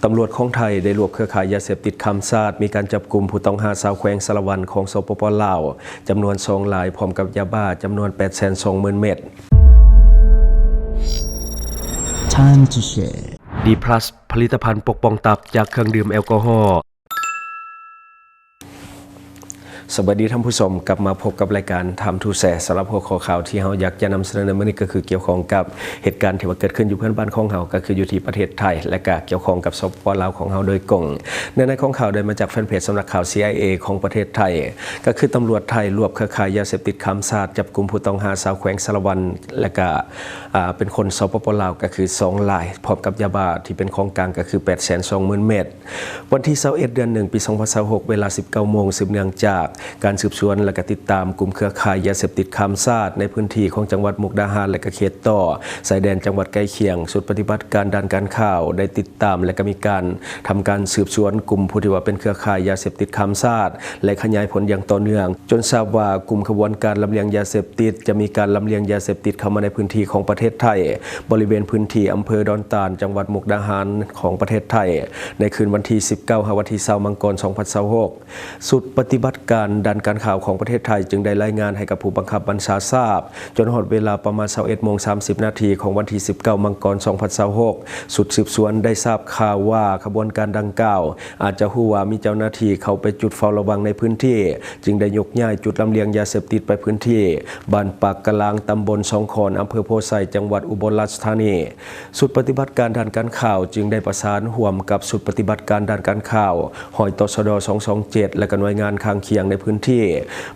ตำรวจของไทยได้รวบเครือข่ายยาเสพติดคำซาดมีการจับกลุ่มผู้ต้องหาชาวแขวงสารวันของสปป.ลาวจำนวน2 รายพร้อมกับยาบ้าจำนวน 820,000 เม็ดTime to share D+ ผลิตภัณฑ์ปกป้องตับจากเครื่องดื่มแอลกอฮอล์สวัสดีท่านผู้ชมกลับมาพบกับรายการทำทูแสสำหรับหัวข้อข่าวที่เราอยากจะนำเสนอในวันนี้ก็คือเกี่ยวข้องกับเหตุการณ์ที่ว่าเกิดขึ้นอยู่เพื่อนบ้านของเราก็คืออยู่ที่ประเทศไทยและก็เกี่ยวข้องกับสปป.ลาวของเราโดยตรงในของข่าวได้มาจากแฟนเพจสำนักข่าว CIA ของประเทศไทยก็คือตำรวจไทยรวบเครือข่ายยาเสพติดคำซาดจับกลุ่มผู้ต้องหาชาวแขวงสารวันและก็เป็นคนสปป.ลาวก็คือ2 รายพร้อมกับยาบ้าที่เป็นของกลางก็คือ 820,000 เม็ดวันที่21 เดือน 1 ปี 2026เวลา 19 โมงสืบเนื่องจากการสืบสวนและก็ติดตามกลุ่มเครือข่ายยาเสพติดคำซาดในพื้นที่ของจังหวัดมุกดาหารและก็เขตต่อชายแดนจังหวัดใกล้เคียงสุดปฏิบัติการด้านการข่าวได้ติดตามและก็มีการทำการสืบสวนกลุ่มผู้ที่ว่าเป็นเครือข่ายยาเสพติดคำซาดและขยายผลอย่างต่อเนื่องจนทราบว่ากลุ่มขบวนการลำเลียงยาเสพติดจะมีการลำเลียงยาเสพติดเข้ามาในพื้นที่ของประเทศไทยบริเวณพื้นที่อำเภอดอนตาลจังหวัดมุกดาหารของประเทศไทยในคืนวันที่19 วันที่20 มังกร 2026สุดปฏิบัติการด้านการข่าวของประเทศไทยจึงได้รายงานให้กับผู้บังคับบัญชาทราบจนหดเวลาประมาณ 21:30 นาทีของวันที่ 19 มังกร 2026สุดสืบสวนได้ทราบข่าวว่าขบวนการดังกล่าวอาจจะฮู้ว่ามีเจ้าหน้าที่เข้าไปจุดเฝ้าระวังในพื้นที่จึงได้ยกย้ายจุดลำเลียงยาเสพติดไปพื้นที่บ้านปากกะลางตำบลสองขอนอำเภอโพไซจังหวัดอุบลราชธานีสุดปฏิบัติการด้านการข่าวจึงได้ประสานร่วมกับสุดปฏิบัติการด้านการข่าวหอยตชด227และก็หน่วยงานข้างเคียงในพื้นที่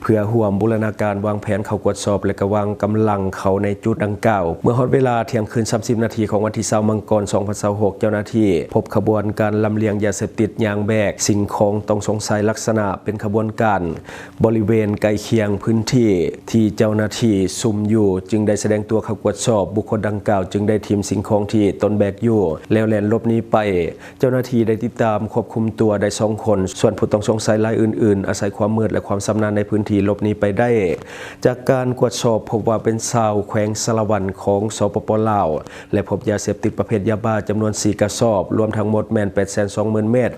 เพื่อร่วมบูรณาการวางแผนเข้ากวดสอบและก็วางกำลังเข้าในจุดดังกล่าวเมื่อฮอดเวลาเที่ยงคืน30 นาทีของวันที่20 มังกร 2026เจ้าหน้าที่พบขบวนการลำเลียงยาเสพติดยางแบกสิ่งของต้องสงสัยลักษณะเป็นขบวนการบริเวณใกล้เคียงพื้นที่ที่เจ้าหน้าที่ซุ่มอยู่จึงได้แสดงตัวเข้ากวดสอบบุคคลดังกล่าวจึงได้ทีมสิ่งของที่ตนแบกอยู่แล้วแล่นหลบหนีไปเจ้าหน้าที่ได้ติดตามควบคุมตัวได้2 คนส่วนผู้ต้องสงสัยรายอื่นๆอาศัยความมืดและความชำนาญในพื้นที่หลบหนีไปได้จากการกวดสอบพบว่าเป็นชาวแขวงสารวันของสปป.ลาวและพบยาเสพติดประเภทยาบ้าจำนวน4 กระสอบรวมทั้งหมดแม่น 820,000 เม็ด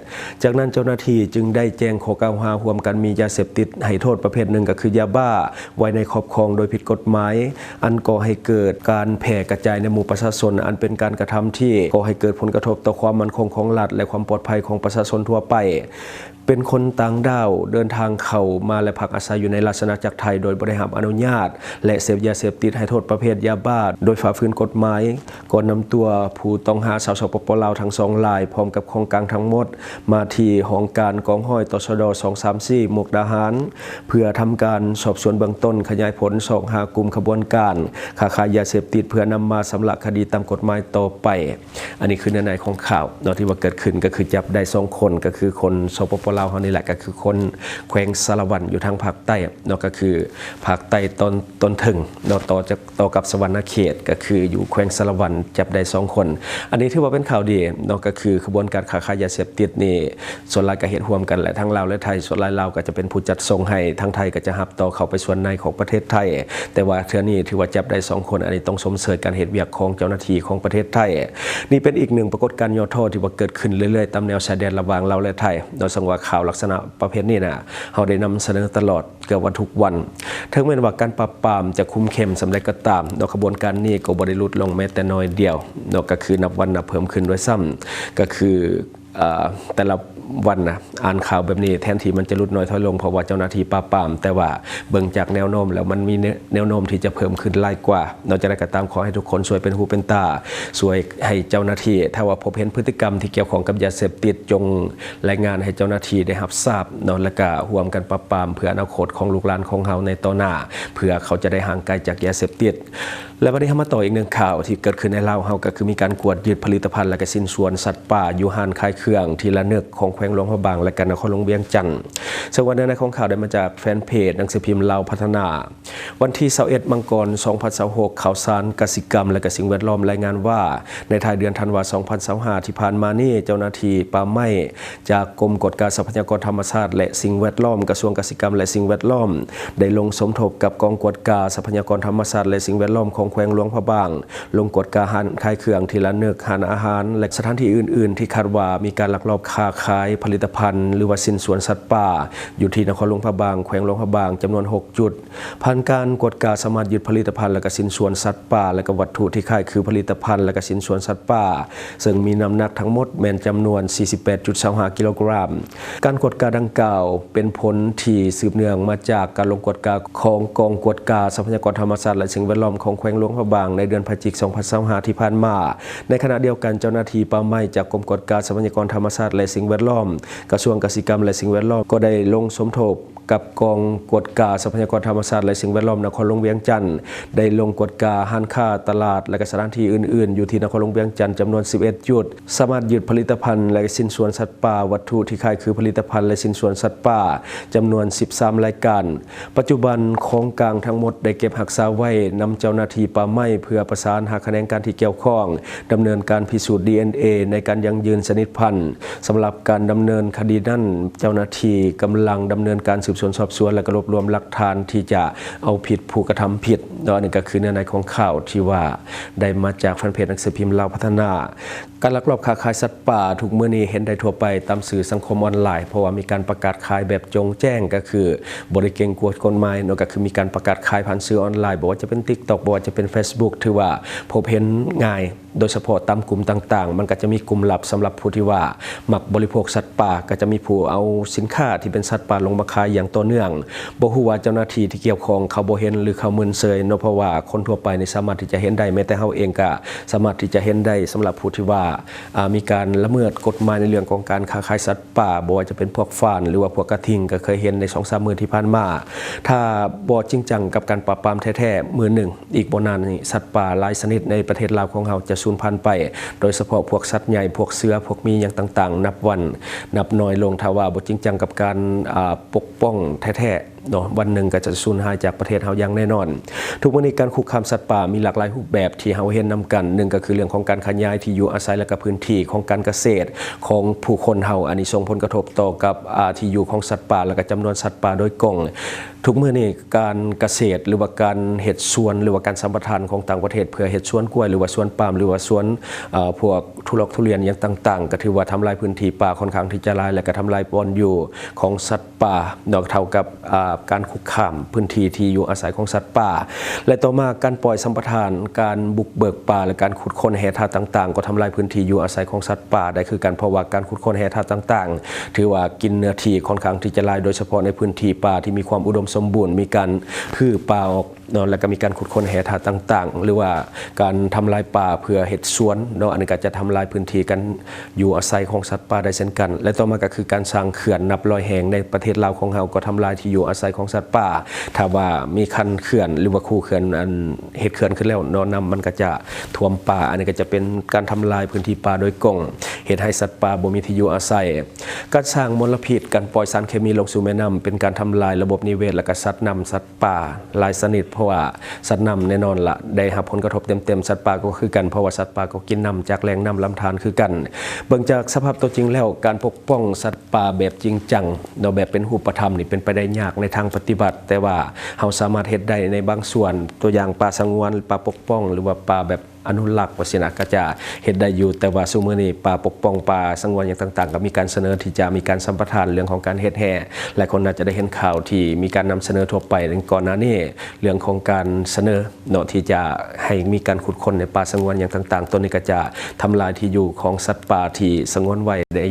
จากนั้นเจ้าหน้าที่จึงได้แจ้งข้อกล่าวหาร่วมกันมียาเสพติดให้โทษประเภทหนึ่งก็คือยาบ้าไว้ในครอบครองโดยผิดกฎหมายอันก่อให้เกิดการแพร่กระจายในหมู่ประชาชนอันเป็นการกระทำที่ก่อให้เกิดผลกระทบต่อความมั่นคงของรัฐและความปลอดภัยของประชาชนทั่วไปเป็นคนต่างด้าวเดินทางเข้ามาและพักอาศัยอยู่ในราชอาณาจักรไทยโดยบ่ได้รับอนุญาตและเสพยาเสพติดให้โทษประเภทยาบ้าโดยฝ่าฝืนกฎหมายก่อนนำตัวผู้ต้องหาชาวสปป.ลาวทั้ง2 รายพร้อมกับของกลางทั้งหมดมาที่ห้องการกองห้อยตชด234มุกดาหารเพื่อทำการสอบสวนเบื้องต้นขยายผลสอบหากลุ่มขบวนการค้าขายยาเสพติดเพื่อนำมาสำระคดีตามกฎหมายต่อไปอันนี้คือเนื้อในของข่าวที่ว่าเกิดขึ้นก็คือจับได้2 คนก็คือคนสปป.ลาวเฮานี่แหละก็คือคนแขวงสารวันอยู่ทางภาคใต้ก็คือภาคใต้ต้นถึงต่อกับสวรรณเขตก็คืออยู่แขวงสารวันจับได้2 คนอันนี้ถือว่าเป็นข่าวดีก็คือขบวนการค้าขายยาเสพติดนี่ส่วนรายก็เฮ็ดร่วมกันแหละทั้งลาวและไทยส่วนรายลาวก็จะเป็นผู้จัดส่งให้ทั้งไทยก็จะรับต่อเข้าไปส่วนในของประเทศไทยแต่ว่าเทื่อนี้ถือว่าจับได้2 คนอันนี้ต้องสมเสยการเฮ็ดเวียกของเจ้าหน้าที่ของประเทศไทยนี่เป็นอีกหนึ่งปรากฏการณ์ย่อท่อที่ว่าเกิดขึ้นเรื่อยๆตามแนวชายแดนระหว่างลาวและไทยโดยสังว่าข่าวลักษณะประเภทนี้เราได้นำเสนอตลอดเกือบว่าทุกวันถึงแม้ว่าการปราบปรามจะคุมเข้มสำเร็จก็ตามขบวนการนี้ก็บ่ได้ลดลงแม้แต่น้อยเดียวก็คือนับวันนับเพิ่มขึ้นด้วยซ้ำก็คือแต่ละวันอ่านข่าวแบบนี้แทนที่มันจะลดน้อยถอยลงเพราะว่าเจ้าหน้าที่ปราบปรามแต่ว่าเบิ่งจากแนวโน้มแล้วมันมีแนวโน้มที่จะเพิ่มขึ้นหลายกว่าเราจะได้กระตามขอให้ทุกคนช่วยเป็นหูเป็นตาช่วยให้เจ้าหน้าที่ถ้าว่าพบเห็นพฤติกรรมที่เกี่ยวข้องกับยาเสพติดจงรายงานให้เจ้าหน้าที่ได้รับทราบและก็ร่วมกันปราบปรามเพื่ออนาคตของลูกหลานของเฮาในต่อหน้าเพื่อเขาจะได้ห่างไกลจากยาเสพติดและวันนี้มาต่ออีกหนึ่งข่าวที่เกิดขึ้นในลาวเฮาก็คือมีการกวดยึดผลิตภัณฑ์และก็สินส่วนสัตว์ป่าอยู่ห้านขายเครื่องที่ละนึกของแขวงหลวงพระบางและกันนครหลวงเวียงจันทน์ ซึ่งวันนั้นของข่าวได้มาจากแฟนเพจหนังสือพิมพ์เราพัฒนาวันที่21มังกร2026ข่าวสารกสิกรรมและก็สิ่งแวดล้อมรายงานว่าในท้ายเดือนธันวาคม2025ที่ผ่านมานี่เจ้าหน้าที่ป่าไม้จากกรมกฎการทรัพยากรธรรมชาติและสิ่งแวดล้อมกระทรวงกสิกรรมและสิ่งแวดล้อมได้ลงสมทบกับกองกฎการทรัพยากรธรรมชาติและสิ่งแวดล้อมของแขวงหลวงพระบางลงกฎการขายเครื่องทีละนึกหารอาหารและสถานที่อื่นๆที่คาดว่ามีการลักลอบค้าขายผลิตภัณฑ์หรือว่าสิ้นส่วนสัตว์ป่าอยู่ที่นครหลวงพระบางแขวงหลวงพระบางจำนวน6จุดผ่านการกฎการสามารถยึดผลิตภัณฑ์และก็สิ้นส่วนสัตว์ป่าและก็วัตถุที่ขายคือผลิตภัณฑ์และก็สิ้นส่วนสัตว์ป่าซึ่งมีน้ำหนักทั้งหมดแม่นจำนวน 48.25 กิโลกรัมการกฎการดังกล่าวเป็นผลที่สืบเนื่องมาจากการลงกฎการของกองกฎการทรัพยากรธรรมชาติและสิ่งแวดล้อมของแขวงหลวงพระบางในเดือนพฤศจิกายน2025ที่ผ่านมาในขณะเดียวกันเจ้าหน้าที่ป่าไม้จากกรมกฎการทรัพยากรธรรมชาติและสิ่งแวดล้อมกระทรวงกสิกรรมและสิ่งแวดล้อมก็ได้ลงสมทบกับกองกฎการทรัพยากรธรรมชาติและสิ่งแวดล้อมนครหลวงเวียงจันทร์ได้ลงกฎการห้างค้าตลาดและก็สถานที่อื่นๆอยู่ที่นครหลวงเวียงจันทร์จำนวน11จุดสามารถยึดผลิตภัณฑ์และสิ้นส่วนสัตว์ป่าวัตถุที่ขายคือผลิตภัณฑ์และสิ้นส่วนสัตว์ป่าจำนวน13รายการปัจจุบันของกลางทั้งหมดได้เก็บรักษาไว้นำเจ้าหน้าที่ป่าไม้เพื่อประสานหาคะแนนการที่เกี่ยวข้องดำเนินการพิสูจน์ DNA ในการยั่งยืนชนิดพันธุ์สำหรับการดำเนินคดีนั้นเจ้าหน้าที่กำลังดำเนินการสืบสวนสอบสวนและรวบรวมหลักฐานที่จะเอาผิดผู้กระทำผิดนี่ก็คือเนื้อในของข่าวที่ว่าได้มาจากแฟนเพจหนังสือพิมพ์เราพัฒนาการลักลอบค้าขายสัตว์ป่าทุกมื้อนี้เห็นได้ทั่วไปตามสื่อสังคมออนไลน์เพราะว่ามีการประกาศขายแบบจงแจ้งก็คือบริเกณฑ์กวดกฎหมายก็คือมีการประกาศขายผ่านสื่อออนไลน์บอกว่าจะเป็น TikTok บอกว่าจะเป็น Facebook ถือว่าพบเห็นง่ายโดยเฉพาะตามกลุ่มต่างๆมันก็จะมีกลุ่มลับสำหรับผู้ที่ว่ามักบริโภคสัตว์ป่าก็จะมีผู้เอาสินค้าที่เป็นสัตว์ป่าลงมาขายอย่างต่อเนื่องบ่ฮู้ว่าเจ้าหน้าที่ที่เกี่ยวข้องเขาบ่เห็นหรือเขามึนเซยเพราะว่าคนทั่วไปสามารถที่จะเห็นได้แม้แต่เฮาเองก็สามารถที่จะเห็นได้สำหรับผู้ที่ว่ามีการละเมิดกฎหมายในเรื่องของการค้าขายสัตว์ป่าบ่ว่าจะเป็นพวกฟานหรือว่าพวกกระทิงก็เคยเห็นใน 2-3 มื้อที่ผ่านมาถ้าบ่จริงจังกับการปราบปรามแท้ๆมื้อหนึ่งอีกบ่นานนี้สัตว์ป่าหลายชนิดในประเทศลาวของเฮาจะสูญพันธุ์ไปโดยเฉพาะพวกสัตว์ใหญ่พวกเสือพวกมีอย่างต่างๆนับวันนับน้อยลงถ้าว่าบ่จริงจังกับการปกป้องแท้ๆวันหนึ่งก็จะสูญหายจากประเทศเฮาอย่างแน่นอนทุกวันนี้การคุกคามสัตว์ป่ามีหลากหลายรูปแบบที่เฮาเห็นนํกันหนึ่งก็คือเรื่องของการขยายที่อยู่อาศัยและก็พื้นที่ของการเกษตรของผู้คนเฮาอันนี้ส่งผลกระทบต่อกับที่อยู่ของสัตว์ป่าและก็จำนวนสัตว์ป่าโดยกงทุกมื้อนี้การเกษตรหรือว่าการเฮ็ดสวนหรือว่าการสัมปทานของต่างประเทศเพื่อเฮ็ดสวนกล้วยหรือว่าสวนปาล์มหรือว่าสวนพวกทุเรียนอย่างต่างๆก็ถือว่าทำลายพื้นที่ป่าค่อนข้างที่จะหลายและก็ทำลายบอนอยู่ของสัตว์ป่าเท่ากับการคุกคามพื้นที่ที่อยู่อาศัยของสัตว์ป่าและต่อมาการปล่อยสัมปทานการบุกเบิกป่าและการขุดค้นแร่ธาตุต่างๆก็ทำลายพื้นที่อยู่อาศัยของสัตว์ป่าได้คือการเพราะว่าการขุดค้นแร่ธาตุต่างๆถือว่ากินเนื้อที่ค่อนข้างที่จะหลายโดยเฉพาะในพื้นที่ป่าที่มีความอุดมสมบูรณ์มีการฮื้อป่าออกแล้วก็มีการขุดค้นแร่ธาตุต่างๆหรือว่าการทำลายป่าเพื่อเฮ็ดสวนอันนี้ก็จะทำลายพื้นที่กันอยู่อาศัยของสัตว์ป่าได้เช่นกันและต่อมาก็คือการสร้างเขื่อนนับร้อยแห่งในประเทศลาวของเราก็ทำลายที่อยู่อาศัยของสัตว์ป่าถ้าว่ามีคันเขื่อนหรือว่าคูเขื่อนอันเฮ็ดเขื่อนขึ้นแล้วน้ำมันก็จะท่วมป่าอันนี้ก็จะเป็นการทำลายพื้นที่ป่าโดยกงเฮ็ดให้สัตว์ป่าบ่มีที่อยู่อาศัยการสร้างมลพิษการปล่อยสารเคมีลงสู่แม่น้ำเป็นการทำลายระบบนิเวศและก็สัตว์น้ำสัตว์ป่าหลายชนิดเพราะว่าสัตว์น้ำแน่นอนละได้รับผลกระทบเต็มๆสัตว์ป่าก็คือกันเพราะว่าสัตว์ป่าก็กินน้ำจากแหล่งน้ำลำธารคือกันเบิ่งจากสภาพตัวจริงแล้วการปกป้องสัตว์ป่าแบบจริงจังแบบเป็นรูปธรรมนี่เป็นไปได้ยากในทางปฏิบัติแต่ว่าเฮาสามารถเฮ็ดได้ในบางส่วนตัวอย่างป่าสงวนป่าปกป้องหรือว่าป่าแบบอนุรักษ์ว่าสินะก็จะเฮ็ดได้อยู่แต่ว่าซุมื้อนี้ป่าปกป้องป่าสงวนอย่างต่างๆก็มีการเสนอที่จะมีการสัมปทานเรื่องของการเฮ็ดแห่หลายคนน่าจะได้เห็นข่าวที่มีการนำเสนอทั่วไปก่อนหน้านี้เรื่องของการเสนอที่จะให้มีการขุดค้นในป่าสงวนอย่างต่างๆตัวนี้ก็จะทำลายที่อยู่ของสัตว์ป่าที่สงวนไว้ได้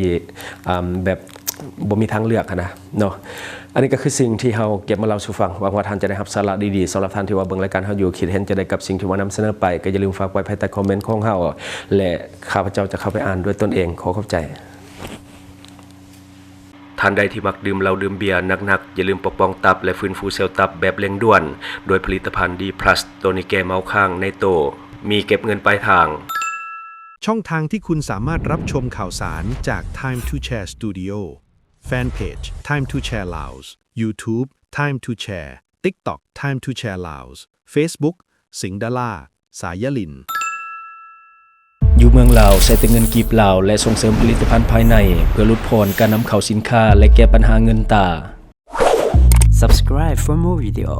แบบบ่มีทางเลือกนะอันนี้ก็คือสิ่งที่เราเก็บมาเล่าสู่ฟังหวังว่าท่านจะได้รับสาระดีๆสำหรับท่านที่ว่าเบิ่งรายการเราอยู่คิดเห็นจะได้กับสิ่งที่ว่านำเสนอไปก็อย่าลืมฝากไว้ภายใต้คอมเมนต์ของเราและข้าพเจ้าจะเข้าไปอ่านด้วยตนเองขอขอบใจท่านใดที่มักดื่มเหล้าดื่มเบียร์หนักๆอย่าลืมปกป้องตับและฟื้นฟูเซลล์ตับแบบเร่งด่วนโดยผลิตภัณฑ์ D+ ตัวนี้แก้เมาค้างในโตมีเก็บเงินปลายทางช่องทางที่คุณสามารถรับชมข่าวสารจาก Time to Share Studio Fanpage Time to Share Laos YouTube Time to Share TikTok Time to Share Laos Facebook สิงห์ดาราสายลิน อยู่เมืองลาวใช้แต่เงินกีบลาวและส่งเสริมผลิตภัณฑ์ภายในเพื่อลดผ่อนการนำเข้าสินค้าและแก้ปัญหาเงินตรา Subscribe for more video.